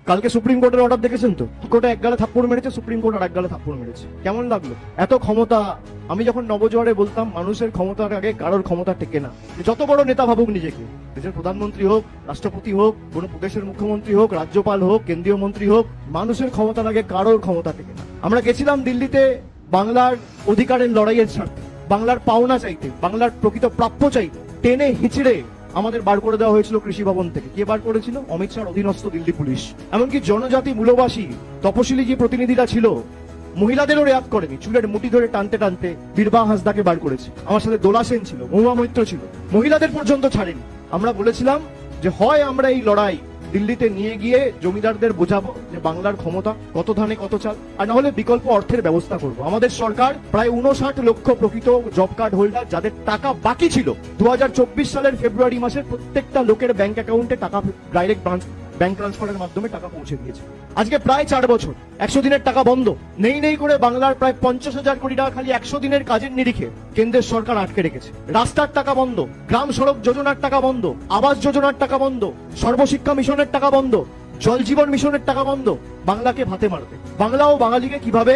কালকে সুপ্রিম কোর্টের অর্ডার দেখেছেন তো? কোর্টে এক গালে থাপ্পড় মেরেছে, সুপ্রিম কোর্ট আর এক গালে থাপ্পড় মেরেছে। কেমন লাগলো? এত ক্ষমতা। আমি যখন নবজোয়ারে বলতাম মানুষের ক্ষমতার আগে কারোর ক্ষমতা টেকে না। যত বড় নেতা ভাবুক নিজেকে, দেশের প্রধানমন্ত্রী হোক, রাষ্ট্রপতি হোক, কোন প্রদেশের মুখ্যমন্ত্রী হোক, রাজ্যপাল হোক, কেন্দ্রীয় মন্ত্রী হোক, মানুষের ক্ষমতার আগে কারোর ক্ষমতা টেকে না। আমরা গেছিলাম দিল্লিতে বাংলার অধিকারের লড়াইয়ের স্বার্থে, বাংলার পাওনা চাইতে, বাংলার প্রকৃত প্রাপ্য চাইতে। টেনে হিচড়ে আমাদের বার করে দেওয়া হয়েছিল কৃষি ভবন থেকে। কে বার করেছিল? অমিত শাহর অধীনস্থ দিল্লি পুলিশ। এমনকি জনজাতি মূলবাসী তপশিলি যে প্রতিনিধিরা ছিল, মহিলাদেরও রেয়াত করেনি, চুলের মুঠি ধরে টানতে টানতে বীরবাহ হাসদাকে বার করেছে। আমার সাথে দোলা সেন ছিল, মহুয়া মৈত্র ছিল, মহিলাদের পর্যন্ত ছাড়েনি। আমরা বলেছিলাম যে হয় আমরা এই লড়াই দিল্লিতে নিয়ে গিয়ে জমিদারদের বোঝাবো যে বাংলার ক্ষমতা কত ধানে কত চাল, আর না হলে বিকল্প অর্থের ব্যবস্থা করব। আমাদের সরকার প্রায় 59 লক্ষ প্রকৃত জব কার্ড হোল্ডার, যাদের টাকা বাকি ছিল 2024 সালের ফেব্রুয়ারি মাসের, প্রত্যেকটা লোকের ব্যাংক অ্যাকাউন্টে টাকা ডাইরেক্ট ব্যাংক ট্রান্সফারের মাধ্যমে টাকা পৌঁছে দিয়েছে। আজকে প্রায় 4 বছর 100 দিনের টাকা বন্ধ নেই করে বাংলার প্রায় 50,000 কোটি টাকা খালি 100 দিনের কাজের নিরিখে কেন্দ্রের সরকার আটকে রেখেছে। রাস্তার টাকা বন্ধ, গ্রাম সড়ক যোজনার টাকা বন্ধ, আবাস যোজনার টাকা বন্ধ, সর্বশিক্ষা মিশনের টাকা বন্ধ, জল জীবন মিশনের টাকা বন্ধ। বাংলাকে ভাতে মারবে। বাংলা ও বাঙালিকে কিভাবে